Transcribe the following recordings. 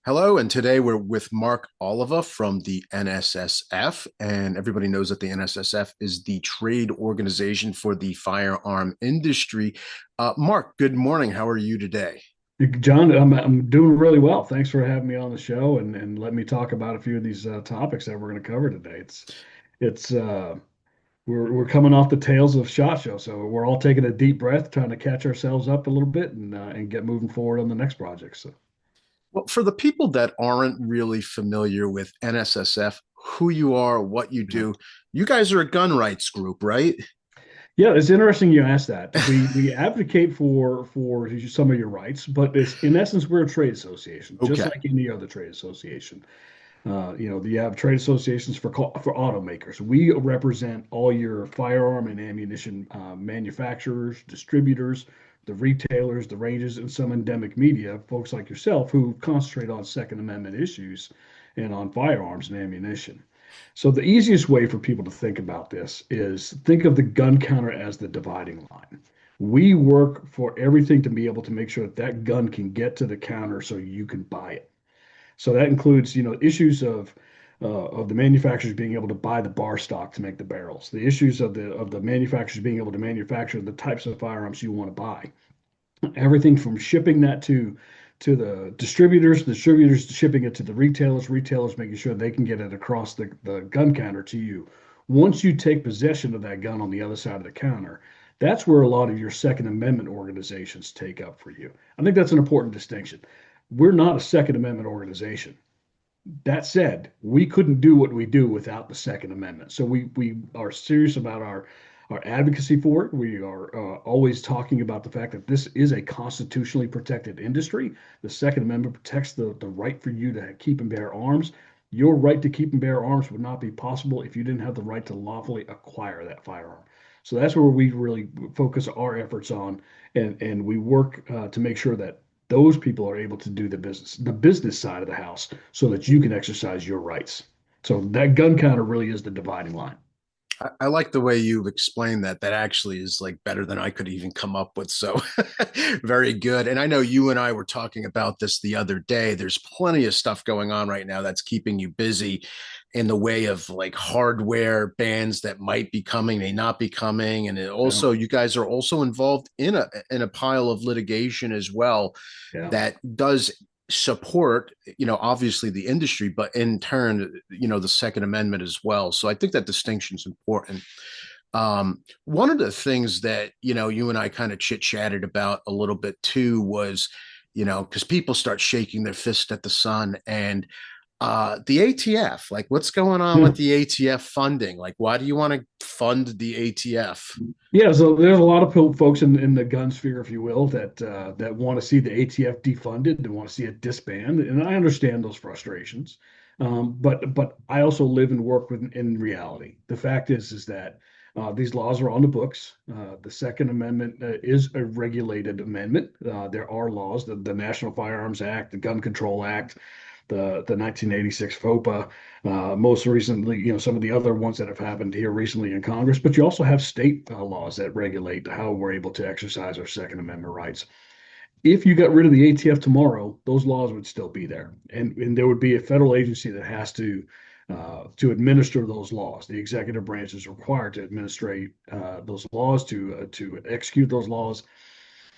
Hello, and today we're with Mark Oliva from the NSSF, and everybody knows that the NSSF is the trade organization for the firearm industry. Mark, good morning. How are you today? John, I'm doing really well. Thanks for having me on the show and let me talk about a few of these topics that we're going to cover today. It's we're coming off the tails of SHOT Show, so we're all taking a deep breath, trying to catch ourselves up a little bit and get moving forward on the next project. So Well, for the people that aren't really familiar with NSSF, who you are, what you yeah. do, you guys are a gun rights group, right? Yeah, it's interesting you asked that. We advocate for some of your rights, but it's in essence we're a trade association, just Okay. like any other trade association. You have trade associations for automakers. We represent all your firearm and ammunition manufacturers, distributors, the retailers, the ranges, and some endemic media, folks like yourself who concentrate on Second Amendment issues and on firearms and ammunition. So the easiest way for people to think about this is think of the gun counter as the dividing line. We work for everything to be able to make sure that that gun can get to the counter so you can buy it. So that includes, issues of the manufacturers being able to buy the bar stock to make the barrels, the issues of the manufacturers being able to manufacture the types of firearms you want to buy, everything from shipping that to the distributors shipping it to the retailers making sure they can get it across the gun counter to you. Once you take possession of that gun on the other side of the counter, that's where a lot of your Second Amendment organizations take up for you. I think that's an important distinction. We're not a Second Amendment organization. That said, we couldn't do what we do without the Second Amendment. So we are serious about our advocacy for it. We are always talking about the fact that this is a constitutionally protected industry. The Second Amendment protects the right for you to keep and bear arms. Your right to keep and bear arms would not be possible if you didn't have the right to lawfully acquire that firearm. So that's where we really focus our efforts on, and we work to make sure that those people are able to do the business side of the house, so that you can exercise your rights. So that gun counter really is the dividing line. I like the way you explained that. That actually is like better than I could even come up with. So very good. And I know you and I were talking about this the other day. There's plenty of stuff going on right now that's keeping you busy in the way of like hardware bans that might be coming, may not be coming. And it Yeah, also, you guys are also involved in a pile of litigation as well yeah. that does support, obviously the industry, but in turn, the Second Amendment as well. So I think that distinction is important. One of the things that, you and I kind of chit chatted about a little bit too was, because people start shaking their fist at the sun and the ATF, like what's going on Yeah. with the ATF funding? Like, why do you want to fund the ATF? Yeah, so there's a lot of folks in the gun sphere, if you will, that want to see the ATF defunded and want to see it disbanded, and I understand those frustrations. But I also live and work in reality. The fact is that these laws are on the books. The Second Amendment is a regulated amendment. There are laws, the National Firearms Act, the Gun Control Act, the 1986 FOPA, most recently, some of the other ones that have happened here recently in Congress. But you also have state laws that regulate how we're able to exercise our Second Amendment rights. If you got rid of the ATF tomorrow, those laws would still be there, and there would be a federal agency that has to administer those laws. The executive branch is required to administrate those laws, to execute those laws.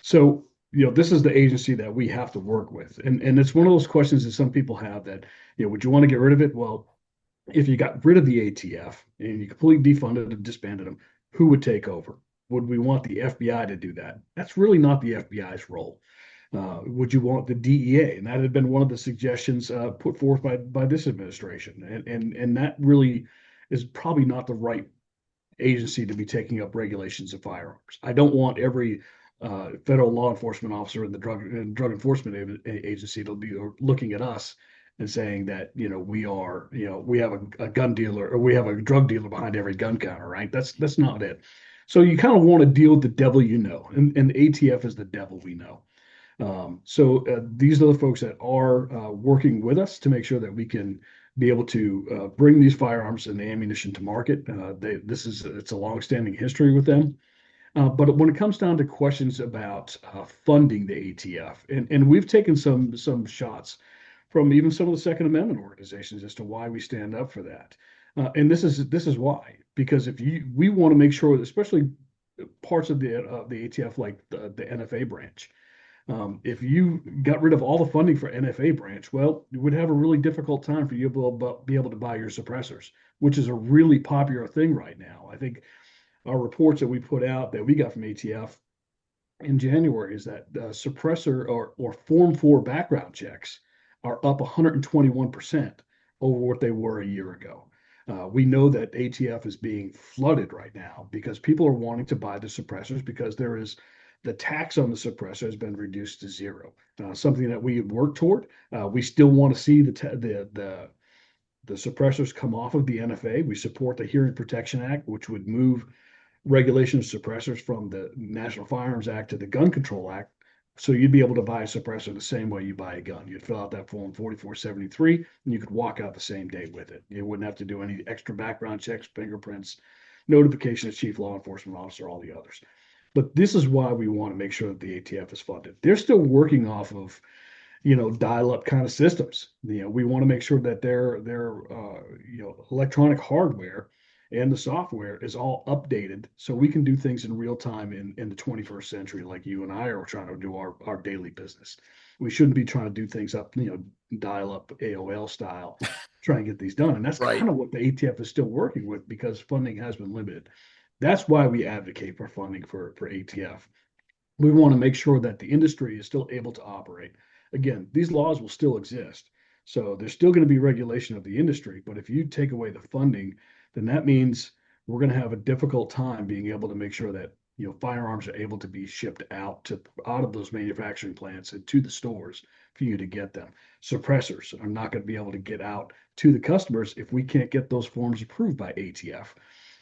So, this is the agency that we have to work with. And it's one of those questions that some people have that, would you want to get rid of it? Well, if you got rid of the ATF and you completely defunded and disbanded them, who would take over? Would we want the FBI to do that? That's really not the FBI's role. Would you want the DEA? And that had been one of the suggestions put forth by this administration. And that really is probably not the right agency to be taking up regulations of firearms. I don't want every federal law enforcement officer in the drug enforcement agency to be looking at us and saying that we have a gun dealer or we have a drug dealer behind every gun counter, right? That's not it. So you kind of want to deal with the devil and the ATF is the devil we know. So these are the folks that are working with us to make sure that we can be able to bring these firearms and ammunition to market. It's a long-standing history with them. But when it comes down to questions about funding the ATF, and we've taken some shots from even some of the Second Amendment organizations as to why we stand up for that. And this is why, because if you we want to make sure, especially parts of the ATF like the NFA branch, if you got rid of all the funding for NFA branch, well, you would have a really difficult time for you to be able to buy your suppressors, which is a really popular thing right now. I think our reports that we put out that we got from ATF in January is that suppressor or Form 4 background checks are up 121% over what they were a year ago. We know that ATF is being flooded right now because people are wanting to buy the suppressors because there is the tax on the suppressor has been reduced to zero. Something that we work toward. We still want to see the suppressors come off of the NFA. We support the Hearing Protection Act, which would move regulation of suppressors from the National Firearms Act to the Gun Control Act. So you'd be able to buy a suppressor the same way you buy a gun. You'd fill out that form 4473 and you could walk out the same day with it. You wouldn't have to do any extra background checks, fingerprints, notification of chief law enforcement officer, all the others. But this is why we want to make sure that the ATF is funded. They're still working off of dial-up kind of systems. We want to make sure that their electronic hardware and the software is all updated so we can do things in real time in the 21st century, like you and I are trying to do our daily business. We shouldn't be trying to do things up, dial up AOL style, try and get these done. And that's Right. kind of what the ATF is still working with because funding has been limited. That's why we advocate for funding for ATF. We want to make sure that the industry is still able to operate. Again, these laws will still exist. So there's still going to be regulation of the industry. But if you take away the funding, then that means we're going to have a difficult time being able to make sure that firearms are able to be shipped out of those manufacturing plants and to the stores for you to get them. Suppressors are not going to be able to get out to the customers if we can't get those forms approved by ATF.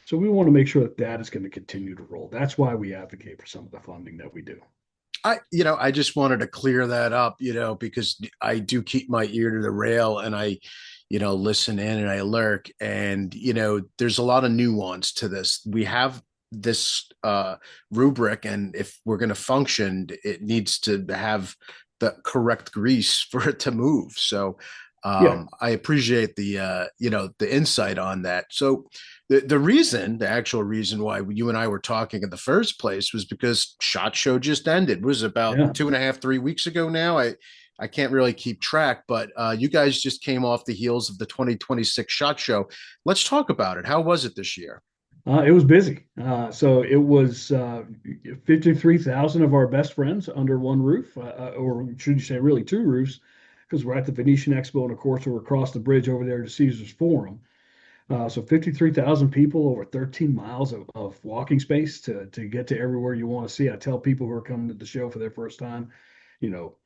So we want to make sure that that is going to continue to roll. That's why we advocate for some of the funding that we do. I just wanted to clear that up, because I do keep my ear to the rail and I, listen in and I lurk. And, there's a lot of nuance to this. We have this rubric, and if we're going to function, it needs to have the correct grease for it to move. So Yeah, I appreciate the insight on that. So the actual reason why you and I were talking in the first place was because SHOT Show just ended. It was about yeah. 2.5, 3 weeks ago now. I can't really keep track, but you guys just came off the heels of the 2026 SHOT Show. Let's talk about it. How was it this year? It was busy. So it was 53,000 of our best friends under one roof, or should you say, really two roofs, because we're at the Venetian Expo, and of course, we're across the bridge over there to Caesar's Forum. So 53,000 people over 13 miles of walking space to get to everywhere you want to see. I tell people who are coming to the show for their first time, you know,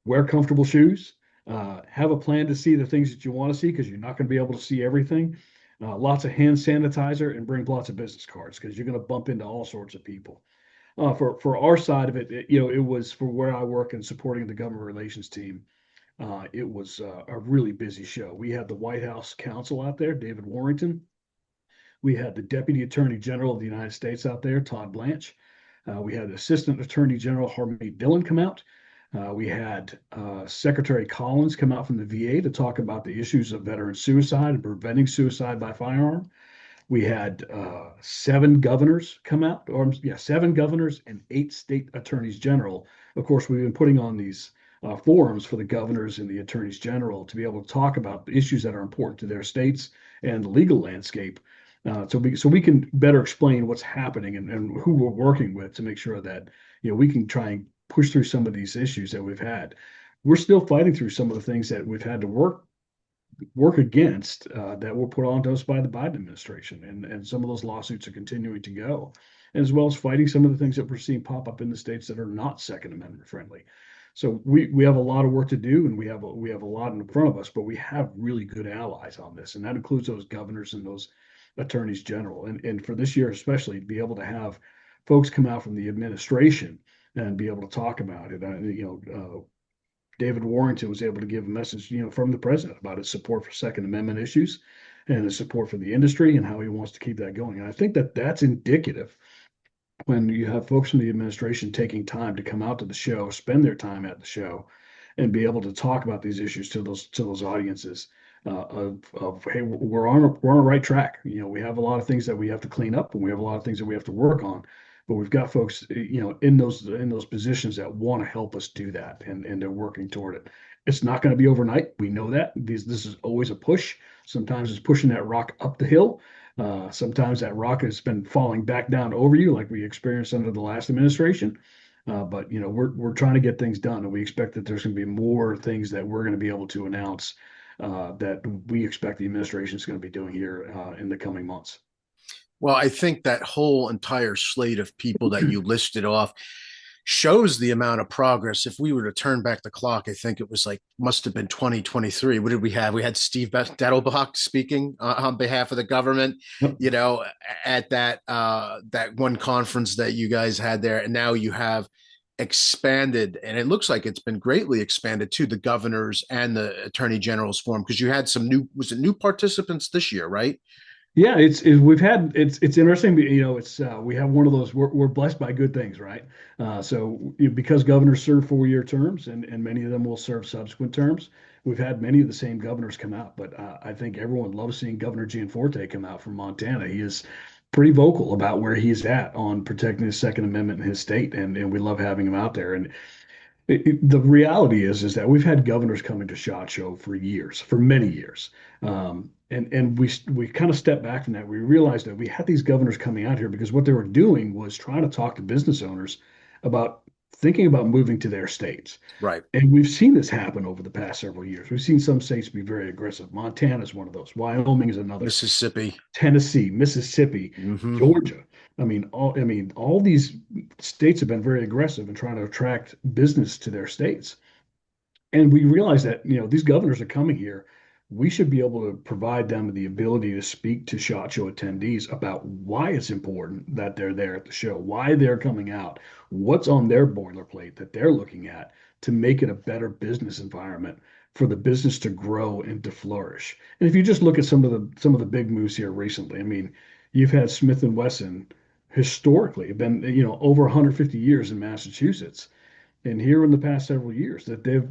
wear comfortable shoes, have a plan to see the things that you want to see because you're not going to be able to see everything. Lots of hand sanitizer and bring lots of business cards because you're going to bump into all sorts of people. For our side of it, it was for where I work and supporting the government relations team. It was a really busy show. We had the White House counsel out there, David Warrington. We had the Deputy Attorney General of the United States out there, Todd Blanche. We had Assistant Attorney General Harmeet Dillon come out. We had Secretary Collins come out from the VA to talk about the issues of veteran suicide and preventing suicide by firearm. We had seven governors come out, or yeah, seven governors and eight state attorneys general. Of course, we've been putting on these forums for the governors and the attorneys general to be able to talk about the issues that are important to their states and the legal landscape. So we can better explain what's happening and who we're working with to make sure that we can try and push through some of these issues that we've had. We're still fighting through some of the things that we've had to work against that were put onto us by the Biden administration, and some of those lawsuits are continuing to go, as well as fighting some of the things that we're seeing pop up in the states that are not Second Amendment friendly. So we have a lot of work to do, and we have a lot in front of us, but we have really good allies on this, and that includes those governors and those attorneys general. And for this year especially, to be able to have folks come out from the administration and be able to talk about it. David Warrington was able to give a message, from the president about his support for Second Amendment issues and his support for the industry and how he wants to keep that going. And I think that that's indicative when you have folks from the administration taking time to come out to the show, spend their time at the show, and be able to talk about these issues to those audiences of hey, we're on the right track. We have a lot of things that we have to clean up, and we have a lot of things that we have to work on. But we've got folks, in those positions that want to help us do that, and they're working toward it. It's not going to be overnight. We know that. This is always a push. Sometimes it's pushing that rock up the hill. Sometimes that rock has been falling back down over you, like we experienced under the last administration. But we're trying to get things done, and we expect that there's going to be more things that we're going to be able to announce that we expect the administration is going to be doing here in the coming months. Well, I think that whole entire slate of people that you listed off shows the amount of progress. If we were to turn back the clock, I think it was like must have been 2023. What did we have? We had Steve Dettelbach speaking on behalf of the government, Yep. at that one conference that you guys had there, and now you have expanded, and it looks like it's been greatly expanded to the governors and the attorney general's forum, because you had some new participants this year, right? Yeah, we've had it's interesting. It's we have one of those. We're blessed by good things, right? Because governors serve 4-year terms, and many of them will serve subsequent terms. We've had many of the same governors come out, but I think everyone loves seeing Governor Gianforte come out from Montana. He is pretty vocal about where he's at on protecting the Second Amendment in his state, and we love having him out there. And the reality is that we've had governors coming to SHOT Show for years, for many years, and we kind of stepped back from that. We realized that we had these governors coming out here because what they were doing was trying to talk to business owners about thinking about moving to their states. Right. And we've seen this happen over the past several years. We've seen some states be very aggressive. Montana is one of those. Wyoming is another. Mississippi. Tennessee, Mississippi, Mm-hmm. Georgia. I mean, all these states have been very aggressive in trying to attract business to their states. And we realize that, these governors are coming here. We should be able to provide them the ability to speak to SHOT Show attendees about why it's important that they're there at the show, why they're coming out, what's on their boilerplate that they're looking at to make it a better business environment for the business to grow and to flourish. And if you just look at some of the big moves here recently, I mean, you've had Smith and Wesson historically been, over 150 years in Massachusetts, and here in the past several years that they've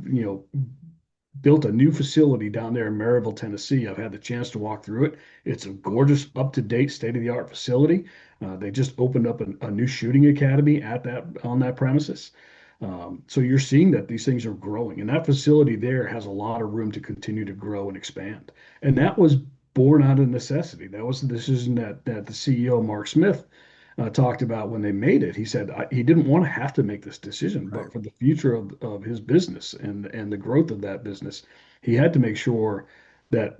built a new facility down there in Maryville, Tennessee. I've had the chance to walk through it. It's a gorgeous, up-to-date, state-of-the-art facility. They just opened up a new shooting academy on that premises. So you're seeing that these things are growing, and that facility there has a lot of room to continue to grow and expand. And that was born out of necessity. That was the decision that the CEO Mark Smith talked about when they made it. He said he didn't want to have to make this decision, Right. but for the future of his business and the growth of that business, he had to make sure that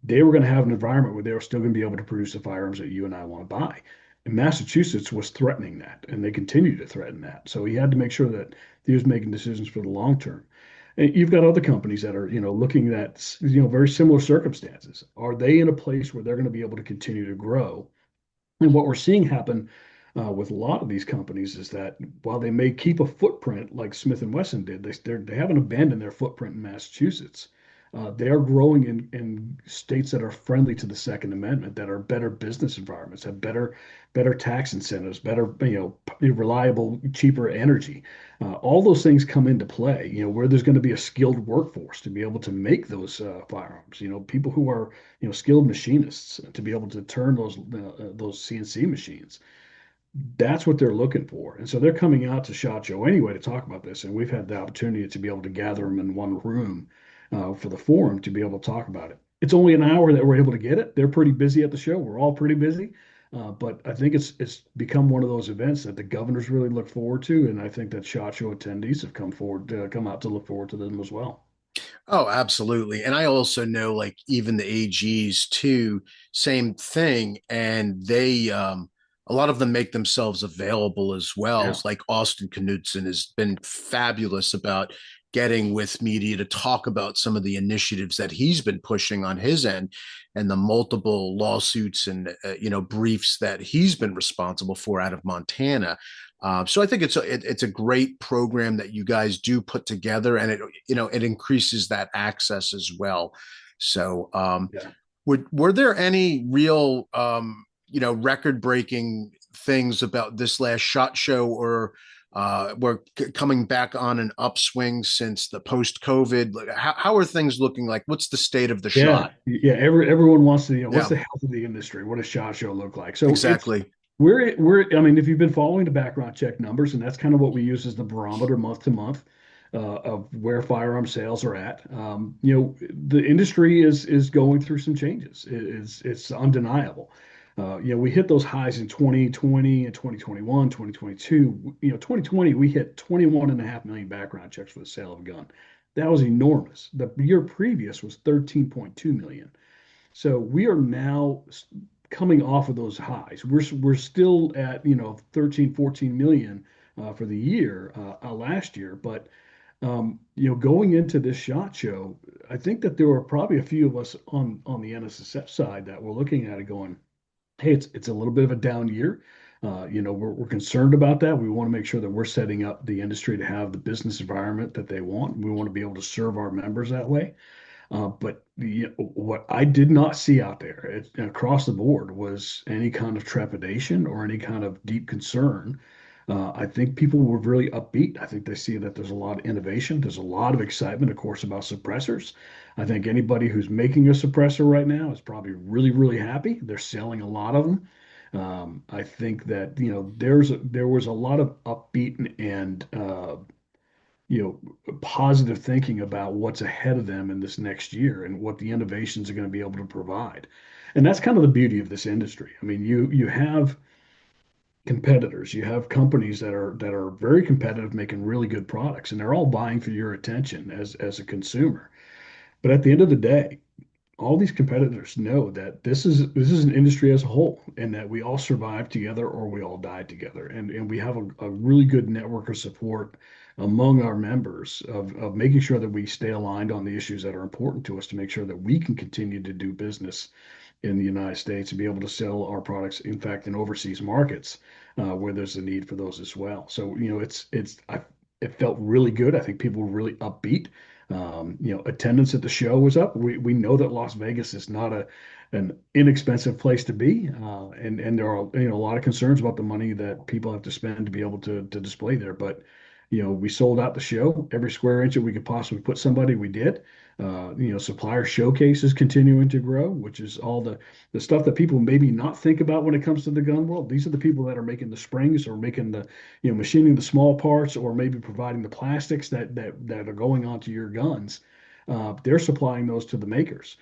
they were going to have an environment where they were still going to be able to produce the firearms that you and I want to buy. And Massachusetts was threatening that, and they continue to threaten that. So he had to make sure that he was making decisions for the long term. And you've got other companies that are, looking at, very similar circumstances. Are they in a place where they're going to be able to continue to grow? And what we're seeing happen with a lot of these companies is that while they may keep a footprint like Smith and Wesson did, they haven't abandoned their footprint in Massachusetts. They are growing in states that are friendly to the Second Amendment, that are better business environments, have better tax incentives, better reliable, cheaper energy. All those things come into play. Where there's going to be a skilled workforce to be able to make those firearms. People who are skilled machinists to be able to turn those CNC machines. That's what they're looking for. And so they're coming out to SHOT Show anyway to talk about this. And we've had the opportunity to be able to gather them in one room for the forum to be able to talk about it. It's only an hour that we're able to get it. They're pretty busy at the show. We're all pretty busy. But I think it's become one of those events that the governors really look forward to. And I think that SHOT Show attendees have come out to look forward to them as well. Oh, absolutely. And I also know, like, even the AGs too, same thing. And a lot of them make themselves available as well. Yeah. It's like Austin Knudsen has been fabulous about getting with media to talk about some of the initiatives that he's been pushing on his end, and the multiple lawsuits and briefs that he's been responsible for out of Montana. So I think it's a great program that you guys do put together, and it increases that access as well. So Yeah. were there any real record breaking things about this last SHOT Show, or We're coming back on an upswing since the post-COVID. Like, how are things looking like? What's the state of the Yeah, shot? yeah. Everyone wants to, what's Yeah, the health of the industry? What does SHOT Show look like? So it's exactly. we're. I mean, if you've been following the background check numbers, and that's kind of what we use as the barometer month to month of where firearm sales are at. The industry is going through some changes. It's undeniable. We hit those highs in 2020 and 2021, 2022. 2020 we hit 21.5 million background checks for the sale of a gun. That was enormous. The year previous was 13.2 million. So we are now coming off of those highs. We're still at 13, 14 million for the year last year, but going into this SHOT Show, I think that there were probably a few of us on the NSSF side that were looking at it going, hey, it's a little bit of a down year. We're concerned about that. We want to make sure that we're setting up the industry to have the business environment that they want. We want to be able to serve our members that way. But what I did not see out there across the board was any kind of trepidation or any kind of deep concern. I think people were really upbeat. I think they see that there's a lot of innovation. There's a lot of excitement, of course, about suppressors. I think anybody who's making a suppressor right now is probably really, really happy. They're selling a lot of them. I think that there was a lot of upbeat and positive thinking about what's ahead of them in this next year and what the innovations are going to be able to provide. And that's kind of the beauty of this industry. I mean, you have competitors, you have companies that are very competitive, making really good products, and they're all vying for your attention as a consumer. But at the end of the day, all these competitors know that this is an industry as a whole, and that we all survive together or we all die together. And we have a really good network of support among our members of making sure that we stay aligned on the issues that are important to us to make sure that we can continue to do business in the United States and be able to sell our products, in fact, in overseas markets where there's a need for those as well. So, it felt really good. I think people were really upbeat. Attendance at the show was up. We know that Las Vegas is not an inexpensive place to be, and there are a lot of concerns about the money that people have to spend to be able to display there. But we sold out the show. Every square inch that we could possibly put somebody, we did. Supplier showcase is continuing to grow, which is all the stuff that people maybe not think about when it comes to the gun world. These are the people that are making the springs or making the, machining the small parts or maybe providing the plastics that are going onto your guns. They're supplying those to the makers.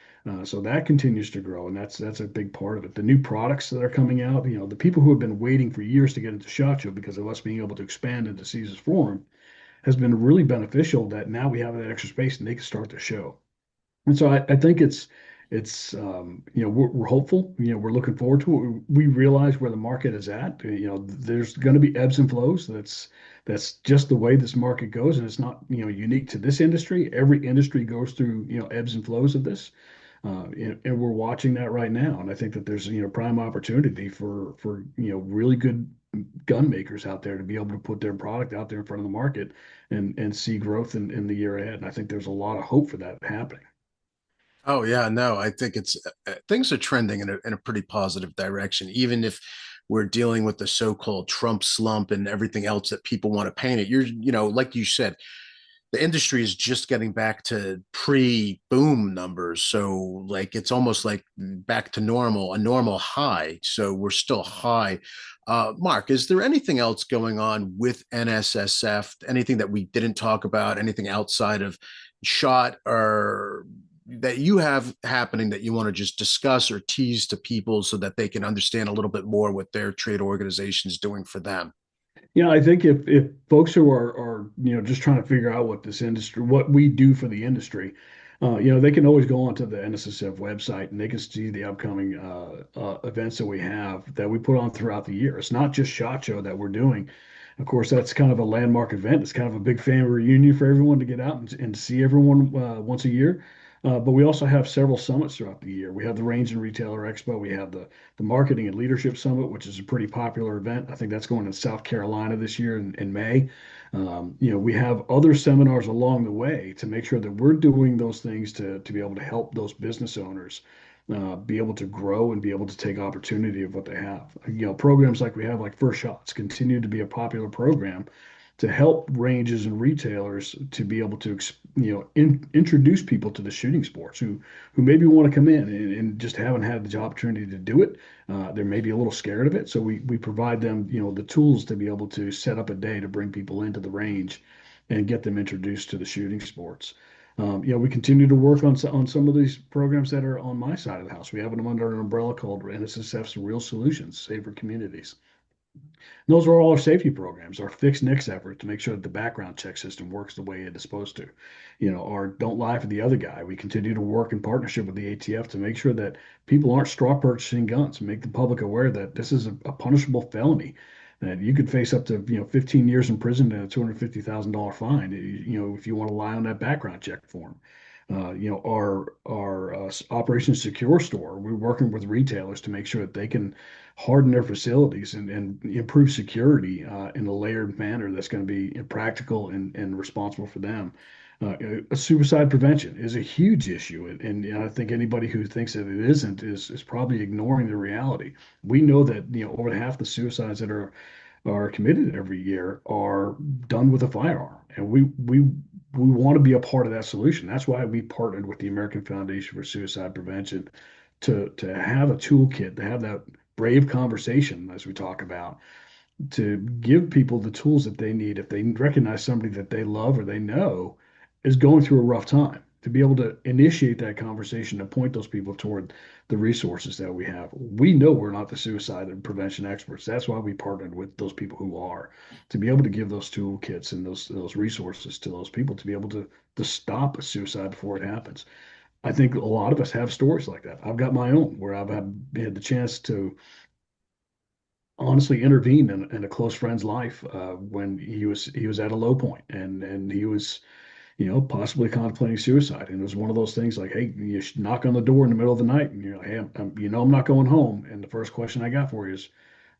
So that continues to grow, and that's a big part of it. The new products that are coming out, the people who have been waiting for years to get into SHOT Show because of us being able to expand into Caesar's Forum has been really beneficial that now we have that extra space and they can start the show. And so I think we're hopeful. We're looking forward to it. We realize where the market is at. There's going to be ebbs and flows. That's just the way this market goes, and it's not unique to this industry. Every industry goes through ebbs and flows of this, and we're watching that right now. And I think that there's prime opportunity for really good gun makers out there to be able to put their product out there in front of the market and see growth in the year ahead. And I think there's a lot of hope for that happening. Oh yeah, no, I think it's things are trending in a pretty positive direction, even if we're dealing with the so-called Trump slump and everything else that people want to paint it. Like you said, the industry is just getting back to pre-boom numbers. So like it's almost like back to normal, a normal high. So we're still high. Mark, is there anything else going on with NSSF? Anything that we didn't talk about? Anything outside of shot or that you have happening that you want to just discuss or tease to people so that they can understand a little bit more what their trade organization is doing for them? I think if folks who are just trying to figure out what we do for the industry, they can always go onto the NSSF website and they can see the upcoming events that we put on throughout the year. It's not just SHOT Show that we're doing. Of course, that's kind of a landmark event. It's kind of a big family reunion for everyone to get out and see everyone once a year. But we also have several summits throughout the year. We have the Range and Retailer Expo. We have the Marketing and Leadership Summit, which is a pretty popular event. I think that's going in South Carolina this year in May. We have other seminars along the way to make sure that we're doing those things to be able to help those business owners be able to grow and be able to take opportunity of what they have. Programs like we have, like First Shots, continue to be a popular program to help ranges and retailers to be able to introduce people to the shooting sports who maybe want to come in and just haven't had the opportunity to do it. They're maybe a little scared of it, so we provide them the tools to be able to set up a day to bring people into the range and get them introduced to the shooting sports. We continue to work on some of these programs that are on my side of the house. We have them under an umbrella called NSSF's Real Solutions, Safer Communities. Those are all our safety programs, our fixed NICS effort to make sure that the background check system works the way it is supposed to. Our don't lie for the other guy. We continue to work in partnership with the ATF to make sure that people aren't straw purchasing guns, and make the public aware that this is a punishable felony, that you could face up to 15 years in prison and a $250,000 fine, if you want to lie on that background check form. Our Operation Secure Store, we're working with retailers to make sure that they can harden their facilities and improve security in a layered manner that's going to be practical and responsible for them. Suicide prevention is a huge issue, and I think anybody who thinks that it isn't is probably ignoring the reality. We know that over half the suicides that are committed every year are done with a firearm, and we want to be a part of that solution. That's why we partnered with the American Foundation for Suicide Prevention to have a toolkit, to have that brave conversation as we talk about, to give people the tools that they need if they recognize somebody that they love or they know is going through a rough time, to be able to initiate that conversation and point those people toward the resources that we have. We know we're not the suicide and prevention experts. That's why we partnered with those people who are, to be able to give those toolkits and those resources to those people to be able to stop a suicide before it happens. I think a lot of us have stories like that. I've got my own where I've had the chance to honestly intervene in a close friend's life when he was at a low point, and he was possibly contemplating suicide. And it was one of those things like, hey, you should knock on the door in the middle of the night, and you're like, hey, I'm not going home. And the first question I got for you is,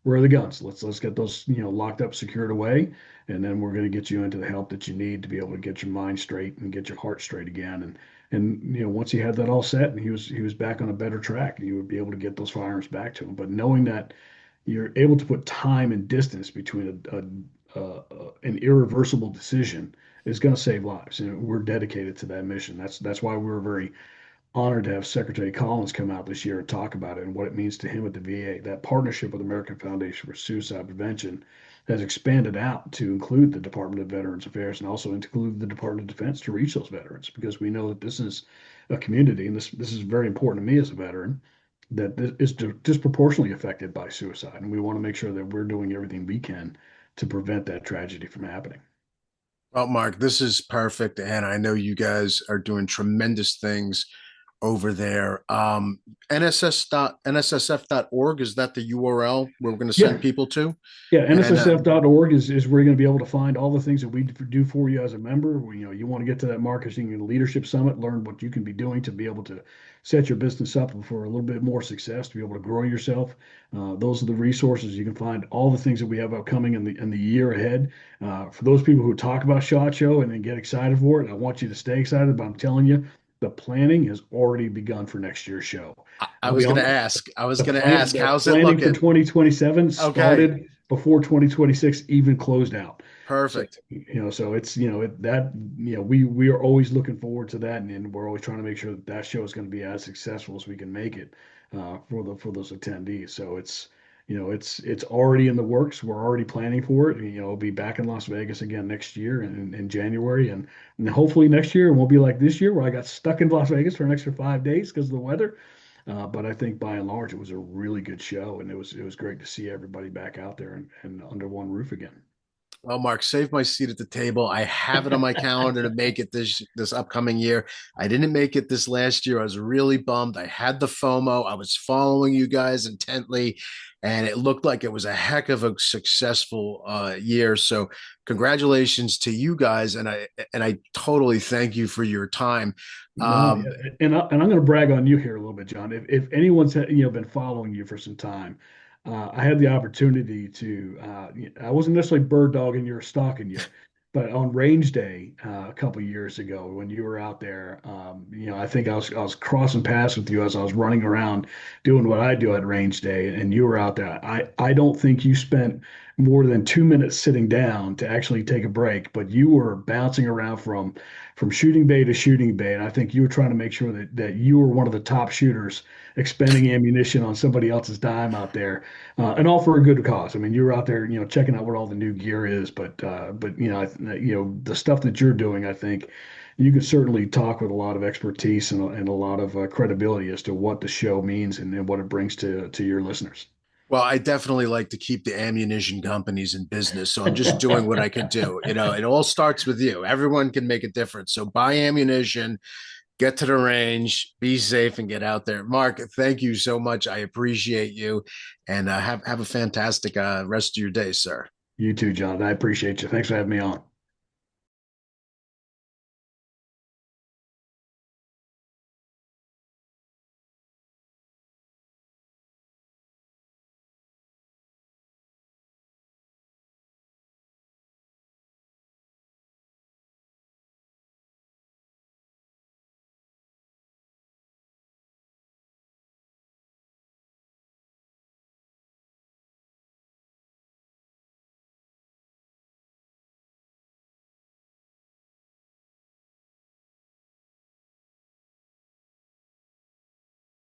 where are the guns? Let's get those locked up, secured away, and then we're going to get you into the help that you need to be able to get your mind straight and get your heart straight again. And once he had that all set, and he was back on a better track, and you would be able to get those firearms back to him. But knowing that you're able to put time and distance between an irreversible decision is going to save lives, and we're dedicated to that mission. That's why we're very honored to have Secretary Collins come out this year and talk about it and what it means to him at the VA. That partnership with American Foundation for Suicide Prevention has expanded out to include the Department of Veterans Affairs and also include the Department of Defense to reach those veterans, because we know that this is a community, and this is very important to me as a veteran, that is disproportionately affected by suicide, and we want to make sure that we're doing everything we can to prevent that tragedy from happening. Well, Mark, this is perfect. And I know you guys are doing tremendous things over there. NSSF.org, is that the URL where we're going to Yeah, send people to? yeah, And NSSF.org is where you're going to be able to find all the things that we do for you as a member. You want to get to that marketing and leadership summit, learn what you can be doing to be able to set your business up for a little bit more success, to be able to grow yourself. Those are the resources. You can find all the things that we have upcoming in the year ahead. For those people who talk about SHOT Show and then get excited for it, I want you to stay excited, but I'm telling you, the planning has already begun for next year's show. I I'll was be going to honest, ask, I was going to ask, the how's it planning for looking? 2027 Okay, started before 2026 even closed out. So, perfect. so it's, we are always looking forward to that. And we're always trying to make sure that that show is going to be as successful as we can make it for those attendees. So it's already in the works. We're already planning for it. We'll be back in Las Vegas again next year in January. And hopefully next year it won't be like this year where I got stuck in Las Vegas for an extra 5 days because of the weather. But I think by and large, it was a really good show, and it was great to see everybody back out there and under one roof again. Well, Mark, save my seat at the table. I have it on my calendar to make it this upcoming year. I didn't make it this last year. I was really bummed. I had the FOMO. I was following you guys intently, and it looked like it was a heck of a successful year. So, congratulations to you guys, and I totally thank you for your time. No, Um, yeah. And I'm going to brag on you here a little bit, John. If anyone's been following you for some time, I had the opportunity to. I wasn't necessarily bird dogging you or stalking you, but on range day a couple years ago when you were out there, I think I was crossing paths with you as I was running around doing what I do at range day, and you were out there. I don't think you spent more than 2 minutes sitting down to actually take a break, but you were bouncing around from shooting bay to shooting bay, and I think you were trying to make sure that you were one of the top shooters expending ammunition on somebody else's dime out there, and all for a good cause. I mean, you were out there, checking out what all the new gear is, but the stuff that you're doing, I think you could certainly talk with a lot of expertise and a lot of credibility as to what the show means and what it brings to your listeners. Well, I definitely like to keep the ammunition companies in business. So I'm just doing what I could do. It all starts with you. Everyone can make a difference. So buy ammunition, get to the range, be safe, and get out there. Mark, thank you so much. I appreciate you, and have a fantastic rest of your day, sir. You too, John. I appreciate you. Thanks for having me on.